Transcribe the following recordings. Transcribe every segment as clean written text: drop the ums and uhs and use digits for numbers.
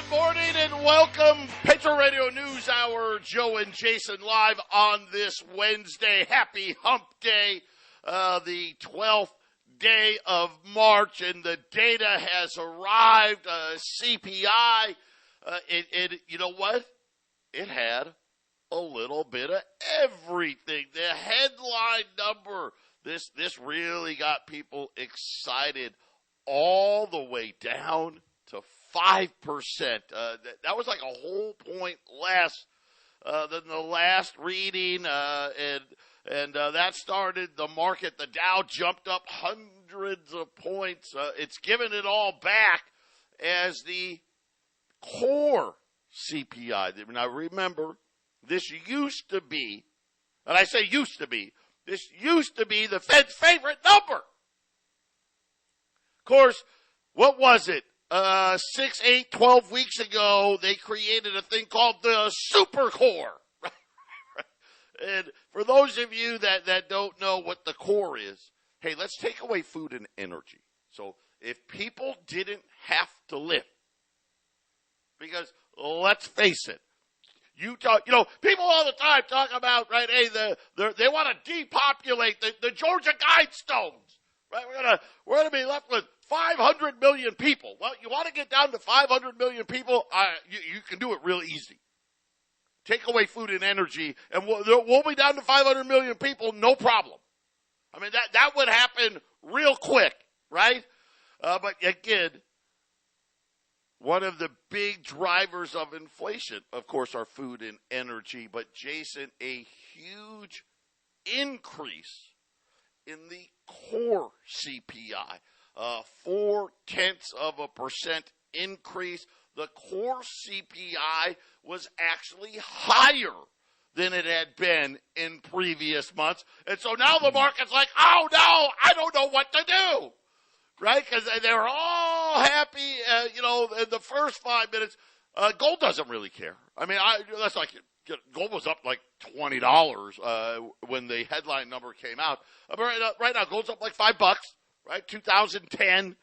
Good morning and welcome. Patriot Radio News Hour. Joe and Jason live on this Wednesday. Happy Hump Day, the 12th day of March, and the data has arrived. CPI, you know what? It had a little bit of everything. The headline number, this really got people excited, all the way down to 5%. That was like a whole point less than the last reading, and that started the market. The Dow jumped up hundreds of points. It's given it all back as the core CPI. Now remember, this used to be, and I say used to be, this used to be the Fed's favorite number. Of course, what was it? 6, 8, 12 weeks ago, they created a thing called the super core. And for those of you that don't know what the core is, hey, let's take away food and energy. So if people didn't have to live, because let's face it, people all the time talk about, right, hey, they want to depopulate the Georgia Guidestones, right? We're gonna be left with 500 million people. Well, you want to get down to 500 million people? You can do it real easy. Take away food and energy, and we'll be down to 500 million people, no problem. I mean, that would happen real quick, right? But again, one of the big drivers of inflation, of course, are food and energy. But, Jason, a huge increase in the core CPI. 0.4% increase. The core CPI was actually higher than it had been in previous months. And so now the market's like, oh, no, I don't know what to do, right? Because they're all happy, in the first 5 minutes. Gold doesn't really care. I mean, that's like gold was up like $20 when the headline number came out. Right now, gold's up like $5. Right, 2010,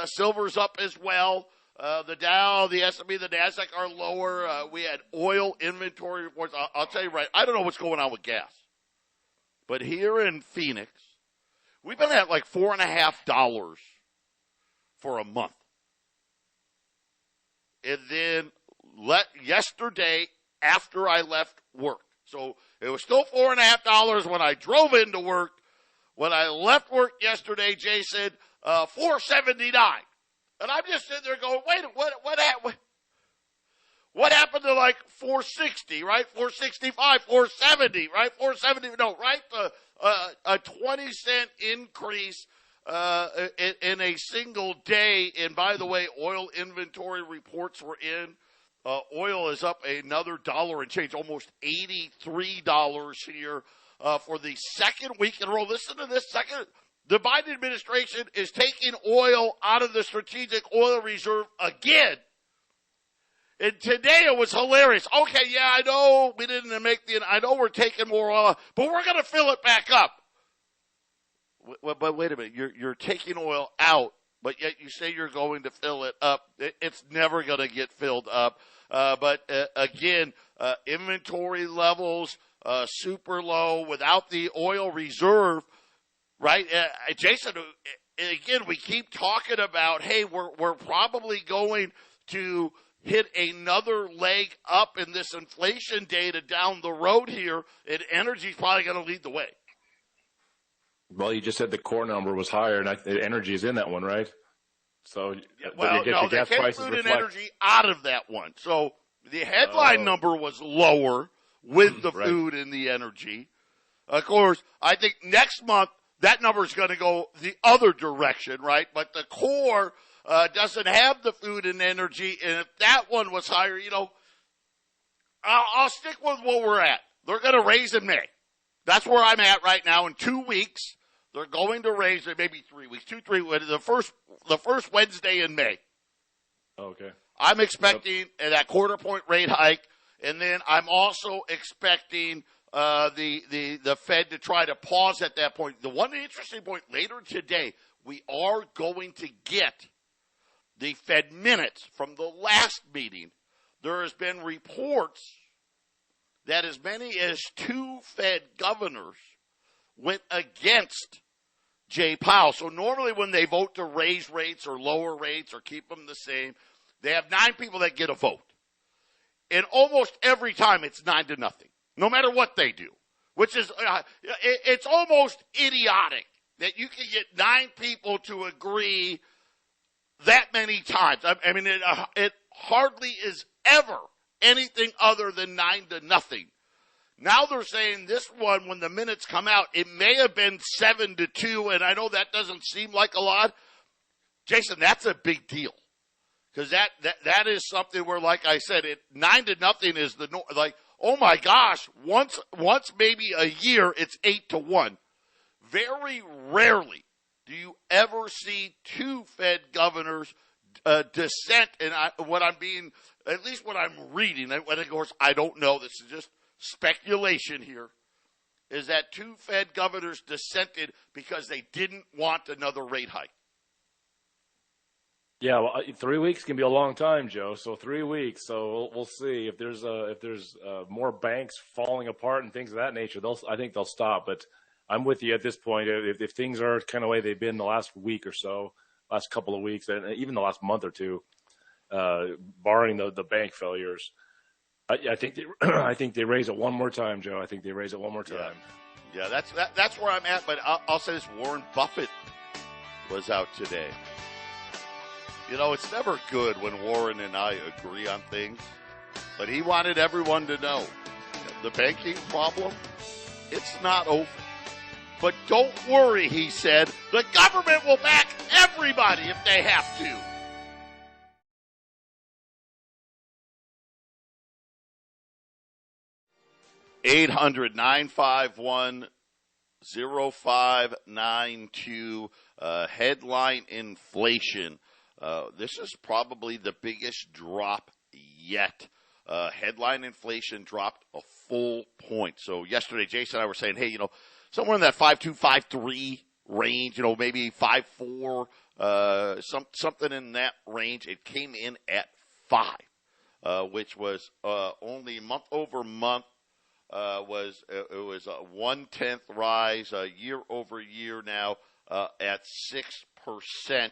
silver's up as well. The Dow, the S&P, the Nasdaq are lower. We had oil inventory reports. I'll tell you right, I don't know what's going on with gas, but here in Phoenix, we've been at like $4.50 for a month, and then yesterday after I left work, so it was still $4.50 when I drove into work. When I left work yesterday, Jason, $4.79, and I'm just sitting there going, "Wait, what happened to like $4.60, right? $4.65, $4.70, right? $4.70, no, right? A 20-cent increase in a single day. And by the way, oil inventory reports were in. Oil is up another $1 and change, almost $83 here. For the second week in a row. Listen to this. The Biden administration is taking oil out of the strategic oil reserve again. And today it was hilarious. Okay, yeah, I know we didn't I know we're taking more oil, but we're going to fill it back up. But wait a minute. You're taking oil out, but yet you say you're going to fill it up. It's never going to get filled up. But again, inventory levels, super low without the oil reserve, right? Jason, again, we keep talking about, hey, we're probably going to hit another leg up in this inflation data down the road here, and energy's probably going to lead the way. Well, you just said the core number was higher, and energy is in that one, right? So, well, you get the gas prices food reflect. and energy out of that one. So the headline number was lower with the food and the energy. Of course, I think next month that number is going to go the other direction, right? But the core doesn't have the food and energy, and if that one was higher, I'll stick with what we're at. They're going to raise in May. That's where I'm at right now. In 2 weeks, they're going to raise it, maybe 3 weeks, 3 weeks, the first Wednesday in May. Okay. I'm expecting that quarter point rate hike. And then I'm also expecting the Fed to try to pause at that point. The one interesting point later today, we are going to get the Fed minutes from the last meeting, there has been reports that as many as 2 Fed governors went against Jay Powell. So normally when they vote to raise rates or lower rates or keep them the same, they have 9 people that get a vote. And almost every time it's 9-0, no matter what they do, which is, it's almost idiotic that you can get 9 people to agree that many times. I mean, it hardly is ever anything other than 9-0. Now they're saying this one, when the minutes come out, it may have been 7-2, and I know that doesn't seem like a lot. Jason, that's a big deal. Because that is something where, like I said, 9-0 is the like. Oh my gosh! Once maybe a year, it's 8-1. Very rarely do you ever see 2 Fed governors dissent. And what I'm reading, and of course I don't know. This is just speculation here. Is that 2 Fed governors dissented because they didn't want another rate hike? Yeah, well, 3 weeks can be a long time, Joe. So 3 weeks. So we'll see if there's more banks falling apart and things of that nature. I think they'll stop. But I'm with you at this point. If things are kind of the way they've been the last week or so, last couple of weeks, and even the last month or two, barring the bank failures, I think they raise it one more time, Joe. I think they raise it one more time. Yeah, that's where I'm at. But I'll say this: Warren Buffett was out today. You know, it's never good when Warren and I agree on things, but he wanted everyone to know the banking problem, it's not over. But don't worry, he said, the government will back everybody if they have to. $800-951-0592, headline inflation. This is probably the biggest drop yet. Headline inflation dropped a full point. So yesterday, Jason and I were saying, hey, somewhere in that 5.2, 5.3 range, maybe 5.4, something in that range. It came in at 5, which was only month over month. It was a 1/10 rise year over year now at 6%.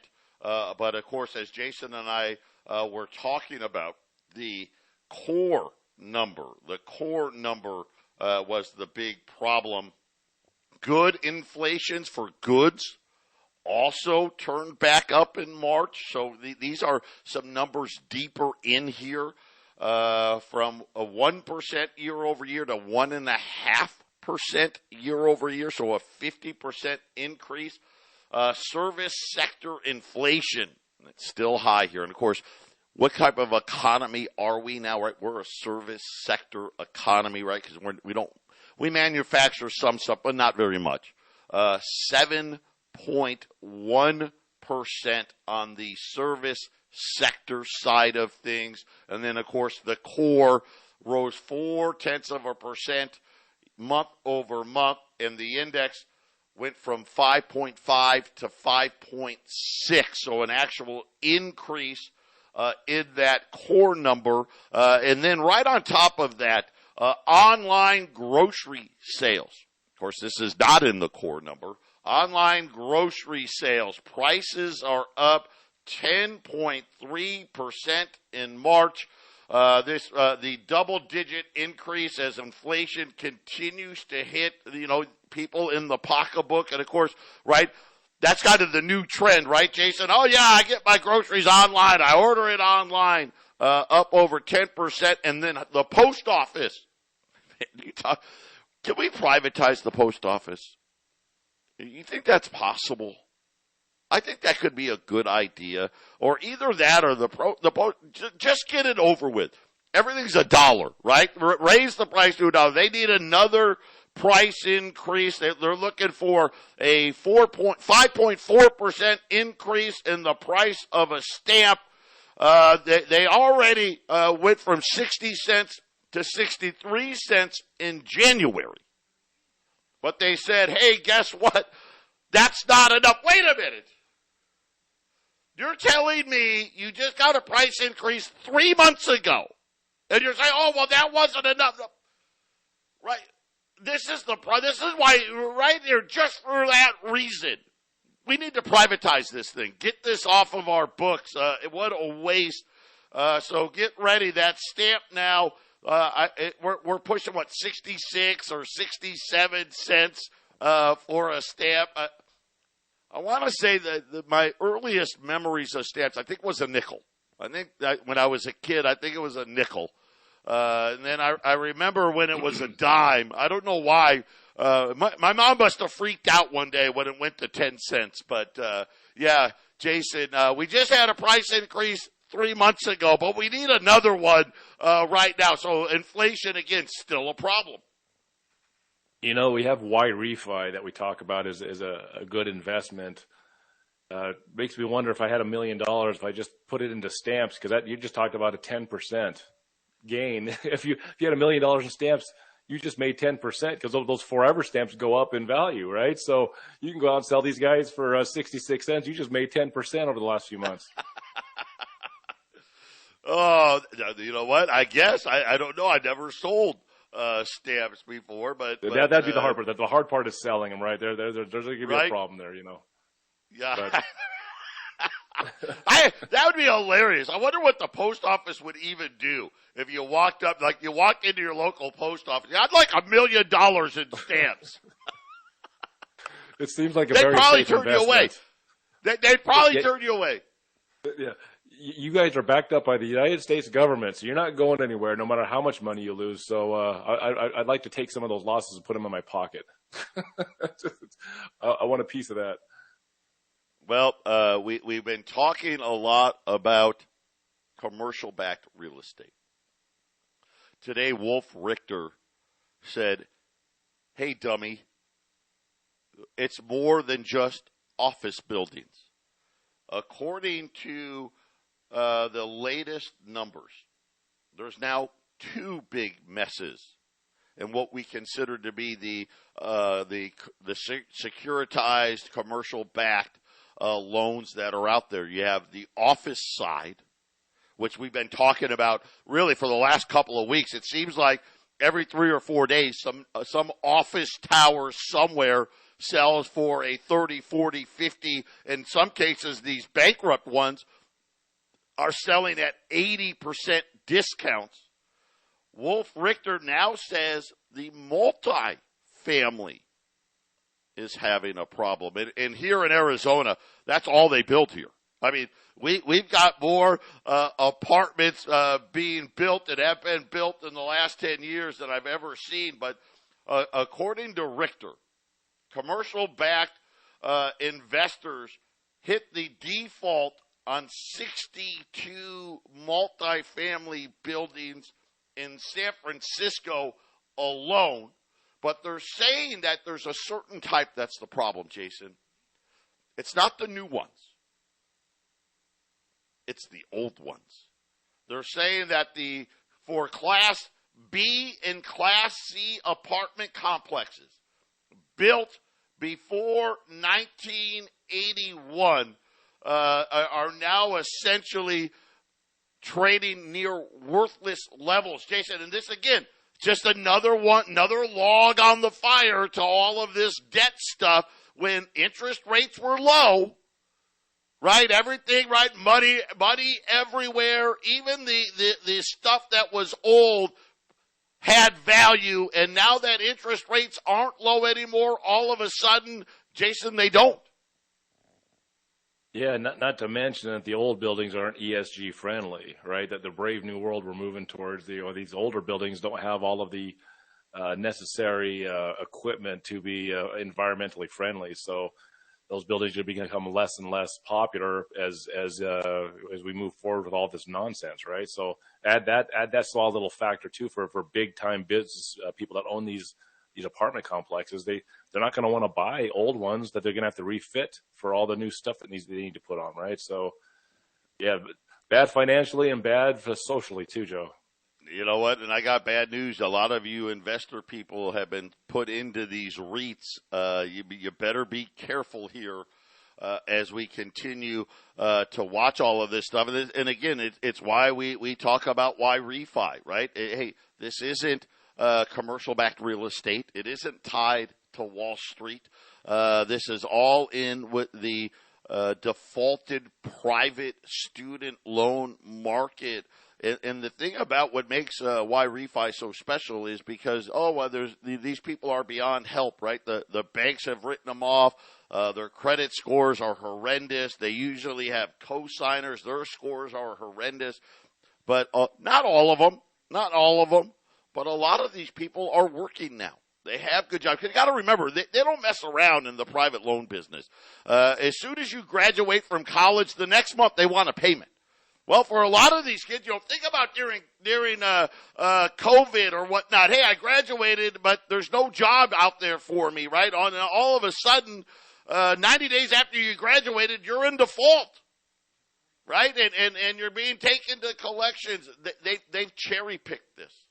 But, of course, as Jason and I were talking about, the core number was the big problem. Good inflations for goods also turned back up in March. So these are some numbers deeper in here, from a 1% year over year to 1.5% year over year. So a 50% increase. Service sector inflation, it's still high here. And, of course, what type of economy are we now, right? We're a service sector economy, right? Because we manufacture some stuff, but not very much. 7.1% on the service sector side of things. And then, of course, the core rose 0.4% month over month, and the index went from 5.5 to 5.6, so an actual increase in that core number. And then right on top of that, online grocery sales. Of course, this is not in the core number. Online grocery sales prices are up 10.3% in March. The double-digit increase as inflation continues to hit, people in the pocketbook. And, of course, right, that's kind of the new trend, right, Jason? Oh, yeah, I get my groceries online. I order it online, up over 10%. And then the post office. Can we privatize the post office? You think that's possible? I think that could be a good idea. Or either that or just get it over with. Everything's $1, right? Raise the price to $1. They need another price increase. They're looking for a 5.4% increase in the price of a stamp. They already went from 60 cents to 63 cents in January. But they said, hey, guess what? That's not enough. Wait a minute. You're telling me you just got a price increase 3 months ago. And you're saying, oh, well, that wasn't enough. Right. This is why, right there, just for that reason, we need to privatize this thing. Get this off of our books. What a waste. So get ready. That stamp now, we're pushing, 66 or 67 cents for a stamp. I want to say that my earliest memories of stamps, I think, was a nickel. I think that when I was a kid, I think it was a nickel. And then I remember when it was a dime. I don't know why. My mom must have freaked out one day when it went to 10 cents. But, yeah, Jason, we just had a price increase 3 months ago, but we need another one right now. So inflation, again, still a problem. You know, we have Y-Refi that we talk about as a good investment. Makes me wonder if I had $1 million, if I just put it into stamps, because you just talked about a 10% gain. If you had $1 million in stamps, you just made 10% because those forever stamps go up in value, right? So you can go out and sell these guys for 66 cents. You just made 10% over the last few months. Oh, you know what? I guess I don't know. I never sold stamps before, but that'd be the hard part. The hard part is selling them, right? There's going to be a problem there, you know. Yeah. That would be hilarious. I wonder what the post office would even do if you walked up, like you walked into your local post office. I'd like $1 million in stamps. It seems like they'd probably turn you away. They'd probably turn you away. Yeah. You guys are backed up by the United States government, so you're not going anywhere no matter how much money you lose. So I'd like to take some of those losses and put them in my pocket. I want a piece of that. Well, we've been talking a lot about commercial-backed real estate. Today, Wolf Richter said, hey, dummy, it's more than just office buildings. According to the latest numbers, there's now two big messes in what we consider to be the securitized commercial-backed loans that are out there. You have the office side, which we've been talking about really for the last couple of weeks. It seems like every 3 or 4 days, some office tower somewhere sells for a 30, 40, 50. In some cases, these bankrupt ones are selling at 80% discounts. Wolf Richter now says the multifamily is having a problem. And here in Arizona, that's all they build here. I mean, we've got more apartments being built that have been built in the last 10 years than I've ever seen. But according to Richter, commercial-backed investors hit the default on 62 multifamily buildings in San Francisco alone. But they're saying that there's a certain type that's the problem, Jason. It's not the new ones. It's the old ones. They're saying that for Class B and Class C apartment complexes built before 1981 are now essentially trading near worthless levels. Jason, and this again, just another log on the fire to all of this debt stuff when interest rates were low, right? Everything, right? Money everywhere. Even the stuff that was old had value, and now that interest rates aren't low anymore, all of a sudden, Jason, they don't. Yeah, not to mention that the old buildings aren't ESG friendly, right? That the brave new world we're moving towards, these older buildings don't have all of the necessary equipment to be environmentally friendly. So those buildings are become less and less popular as we move forward with all this nonsense, right? So add that small little factor too for big time business people that own these apartment complexes. They're not going to want to buy old ones that they're going to have to refit for all the new stuff that they need to put on, right? So, yeah, bad financially and bad socially too, Joe. You know what? And I got bad news. A lot of you investor people have been put into these REITs. You better be careful here. as we continue to watch all of this stuff. And again, it's why we talk about why refi, right? Hey, this isn't commercial-backed real estate. It isn't tied to Wall Street. This is all in with the defaulted private student loan market. And the thing about what makes why refi so special is because, these people are beyond help, right? The banks have written them off. Their credit scores are horrendous. They usually have co-signers. Their scores are horrendous. But not all of them, but a lot of these people are working now. They have good jobs. You got to remember, they don't mess around in the private loan business. As soon as you graduate from college, the next month they want a payment. Well, for a lot of these kids, think about during COVID or whatnot. Hey, I graduated, but there's no job out there for me, right? All of a sudden, 90 days after you graduated, you're in default, right? And you're being taken to collections. They've cherry-picked this.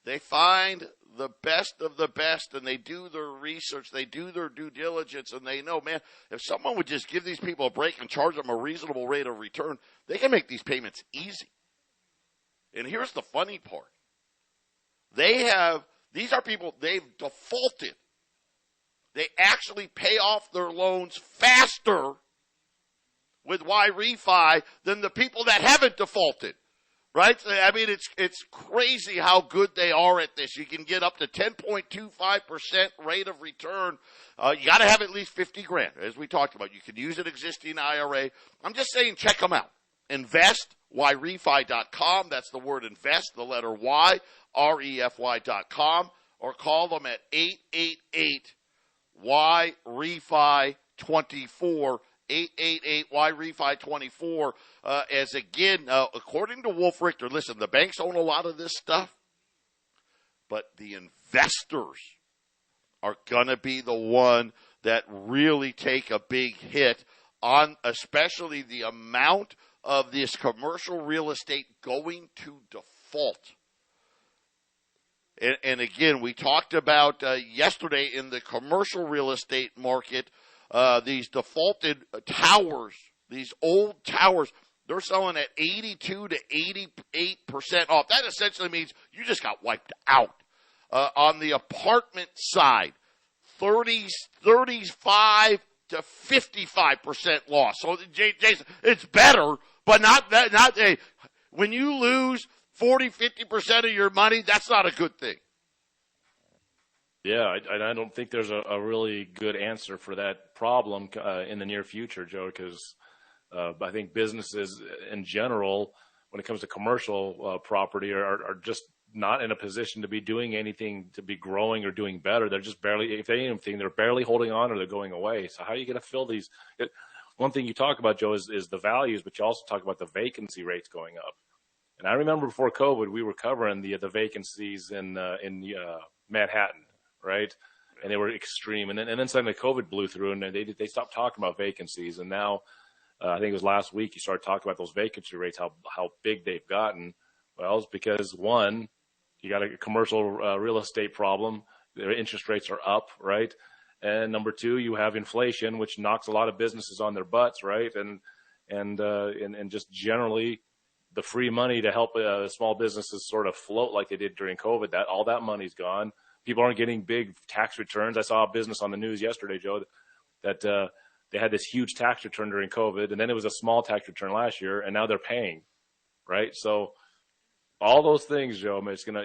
They find the best of the best, and they do their research, they do their due diligence, and they know, man, if someone would just give these people a break and charge them a reasonable rate of return, they can make these payments easy. And here's the funny part. These are people, they've defaulted. They actually pay off their loans faster with Y Refi than the people that haven't defaulted. Right? I mean, it's crazy how good they are at this. You can get up to 10.25% rate of return. You got to have at least 50 grand, as we talked about. You can use an existing IRA. I'm just saying, check them out. InvestYRefi.com. That's the word invest, the letter Y, REFY.com, or call them at 888-YREFI24. 888-YREFI24, as again, according to Wolf Richter, listen, the banks own a lot of this stuff, but the investors are going to be the one that really take a big hit on especially the amount of this commercial real estate going to default. And again, we talked about yesterday in the commercial real estate market, these defaulted towers, these old towers, they're selling at 82 to 88% off. That essentially means you just got wiped out. On the apartment side, 35 to 55% loss. So, Jason, it's better, but not when you lose 40, 50% of your money, that's not a good thing. Yeah, I don't think there's a really good answer for that problem in the near future, Joe, because I think businesses in general, when it comes to commercial property, are just not in a position to be doing anything, to be growing or doing better. They're just barely, if anything, they're barely holding on or they're going away. So how are you going to fill these? One thing you talk about, Joe, is the values, but you also talk about the vacancy rates going up. And I remember before COVID, we were covering the vacancies in Manhattan. Right, and they were extreme, and then suddenly COVID blew through, and they stopped talking about vacancies, and now I think it was last week you started talking about those vacancy rates, how big they've gotten. Well, it's because one, you got a commercial real estate problem, their interest rates are up, right, and number two, you have inflation, which knocks a lot of businesses on their butts, right, and just generally the free money to help small businesses sort of float like they did during COVID, that all that money's gone. People aren't getting big tax returns. I saw a business on the news yesterday, Joe, that they had this huge tax return during COVID, and then it was a small tax return last year, and now they're paying, right? So all those things, Joe, that's gonna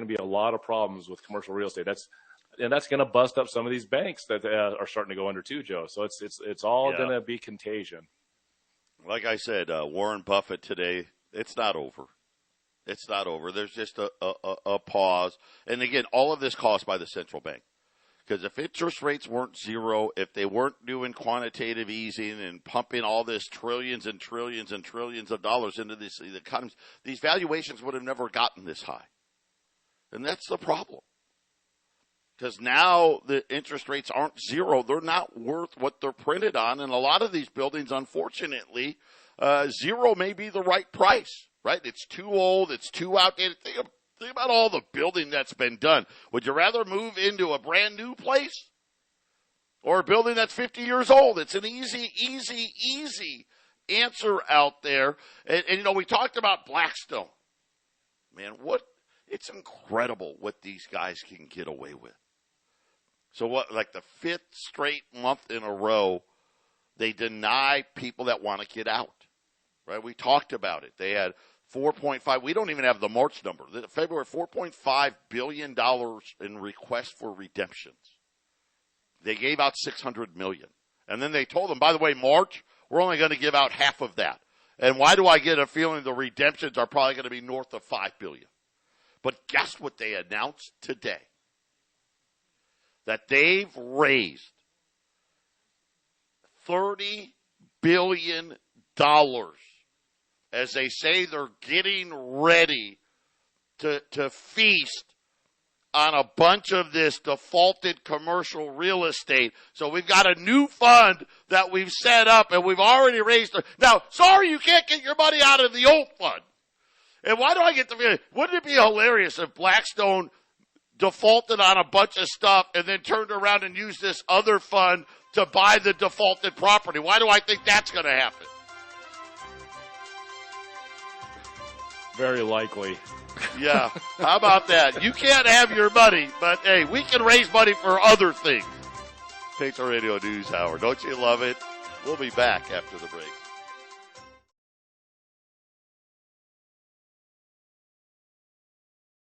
be a lot of problems with commercial real estate. That's gonna bust up some of these banks that are starting to go under too, Joe. So it's all gonna be contagion. Like I said, Warren Buffett today, it's not over. It's not over. There's just a pause. And again, all of this caused by the central bank. Because if interest rates weren't zero, if they weren't doing quantitative easing and pumping all this trillions and trillions and trillions of dollars into the economy, these valuations would have never gotten this high. And that's the problem. Because now the interest rates aren't zero. They're not worth what they're printed on. And a lot of these buildings, unfortunately, zero may be the right price. Right? It's too old. It's too outdated. Think about all the building that's been done. Would you rather move into a brand new place? or a building that's 50 years old. It's an easy answer out there. And we talked about Blackstone. Man, it's incredible what these guys can get away with. So like the fifth straight month in a row, they deny people that want to get out, right? We talked about it. They had 4.5. We don't even have the March number. February, $4.5 billion in requests for redemptions. They gave out $600 million. And then they told them, by the way, March, we're only going to give out half of that. And why do I get a feeling the redemptions are probably going to be north of $5 billion? But guess what they announced today? That they've raised $30 billion as they say they're getting ready to feast on a bunch of this defaulted commercial real estate. So we've got a new fund that we've set up, and we've already raised. Now, sorry you can't get your money out of the old fund. And why do I get the feeling? Wouldn't it be hilarious if Blackstone defaulted on a bunch of stuff and then turned around and used this other fund to buy the defaulted property? Why do I think that's going to happen? Very likely. Yeah, how about that? You can't have your money, but hey, we can raise money for other things. Patriot Radio News Hour. Don't you love it? We'll be back after the break.